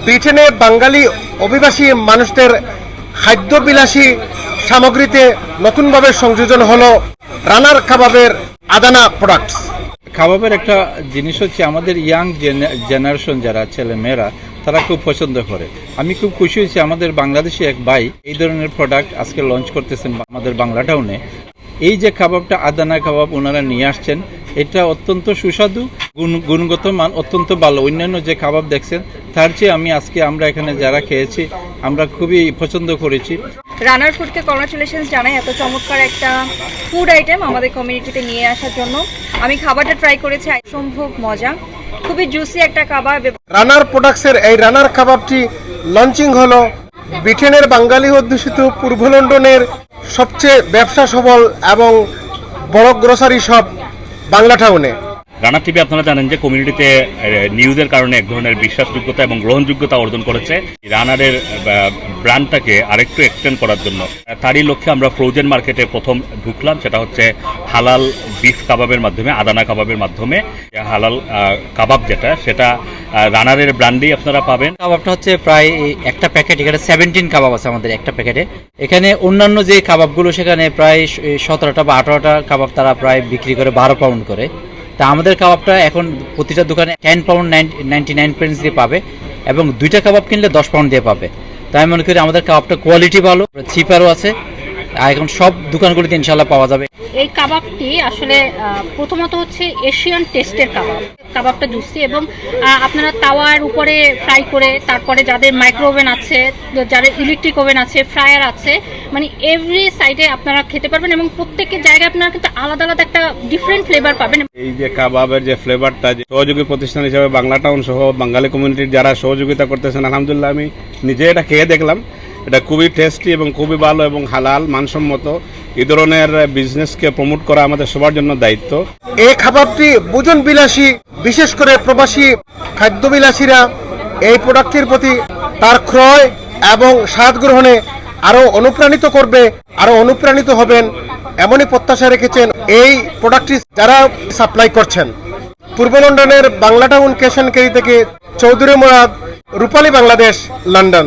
ব্রিটেনে বাঙালি অভিবাসী মানুষদের খাদ্যবিলাসী সামগ্রীতে নতুনভাবে সংযোজন হলো রানার কাবাবের আদানা প্রোডাক্টস। কাবাবের একটা জিনিস হচ্ছে আমাদের ইয়াং জেনারেশন যারা ছেলে মেয়েরা তারা খুব পছন্দ করে। আমি খুব খুশি হয়েছি আমাদের বাংলাদেশি এক ভাই এই ধরনের প্রোডাক্ট আজকে লঞ্চ করতেছেন আমাদের বাংলা টাউনে। এই যে কাবাবটা আদানা কাবাব ওনারা নিয়ে আসছেন, এটা অত্যন্ত সুস্বাদু, গুণগত মান অত্যন্ত ভালো। অন্যান্য যে কাবাব দেখছেন তার চেয়ে আমরা এখানে যারা খেয়েছি আমরা খুবই পছন্দ করেছি। রানার ফুডকে কংগ্রাচুলেশনস জানাই এত চমৎকার একটা ফুড আইটেম আমাদের কমিউনিটিতে নিয়ে আসার জন্য। আমি খাবারটা ট্রাই করেছি, অসম্ভব মজা, খুবই জুসি একটা কাবাব। রানার প্রোডাক্টসের এই রানার কাবাবটি লঞ্চিং হলো ব্রিটেনের বাঙালি অধ্যুষিত পূর্ব লন্ডনের সবচেয়ে ব্যবসা সবল এবং বড় গ্রোসারি শপ বাংলা টাউনে। রানা টিভি আপনারা জানেন যে কমিউনিটিতে নিউজের কারণে এক ধরনের বিশ্বাসযোগ্যতা এবং গ্রহণযোগ্যতা অর্জন করেছে। রানারের ব্র্যান্ডটাকে আরেকটু এক্সটেন্ড করার জন্য তারই লক্ষ্যে আমরা ফ্রোজেন মার্কেটে প্রথম ঢুকলাম। সেটা হচ্ছে হালাল বিফ কাবাবের মাধ্যমে, আদানা কাবাবের মাধ্যমে। হালাল কাবাব যেটা সেটা রানারের ব্র্যান্ডেই আপনারা পাবেন। কাবাবটা হচ্ছে প্রায় একটা প্যাকেট, এখানে 17 কাবাব আছে আমাদের একটা প্যাকেটে। এখানে অন্যান্য যে কাবাবগুলো সেখানে প্রায় 17টা বা 18টা কাবাব তারা প্রায় বিক্রি করে 12 পাউন্ড করে। তা আমাদের কাবাবটা এখন প্রতিটা দোকানে 10 পাউন্ড 99 পেন্স দিয়ে পাবে এবং 2টা কাবাব কিনলে 10 পাউন্ড দিয়ে পাবে। তাই মনে করি আমাদের কাবাবটা কোয়ালিটি ভালো, চিপারও আছে, আর এখন সব দোকানগুলিতে ইনশাল্লাহ পাওয়া যাবে। এই কাবাবটি আসলে প্রথমত হচ্ছে এশিয়ান টেস্টের কাবাব। কাবাবটা জুসি এবং আপনারা তাওয়ার উপরে ফ্রাই করে, তারপরে যাদের মাইক্রো ওভেন আছে, যাদের ইলেকট্রিক ওভেন আছে, ফ্রায়ার আছে, মানে এভরি সাইডে আপনারা খেতে পারবেন এবং প্রত্যেকের জায়গায় আপনারা কিন্তু আলাদা আলাদা একটা ডিফারেন্ট ফ্লেভার পাবেন। এই যে কাবাবের যে ফ্লেভারটা, সহযোগী প্রতিষ্ঠান হিসেবে বাংলা টাউন সহ বাঙালি কমিউনিটির যারা সহযোগিতা করতেছেন, আলহামদুলিল্লাহ আমি নিজে এটা খেয়ে দেখলাম। এটা খুবই টেস্টি এবং খুবই ভালো এবং হালাল মানসম্মত। এই ধরনের বিজনেসকে প্রমোট করা আমাদের সবার জন্য দায়িত্ব। এই খাবারটি ভোজন বিলাসী, বিশেষ করে প্রবাসী খাদ্যবিলাসীরা এই প্রোডাক্টটির প্রতি তার ক্রয় এবং স্বাদ গ্রহণে আরও অনুপ্রাণিত করবে, আরও অনুপ্রাণিত হবেন এমনই প্রত্যাশা রেখেছেন এই প্রোডাক্টটি যারা সাপ্লাই করছেন। পূর্ব লন্ডনের Bangla town cash and carry থেকে চৌধুরী মুরাদ, রূপালী বাংলাদেশ, লন্ডন।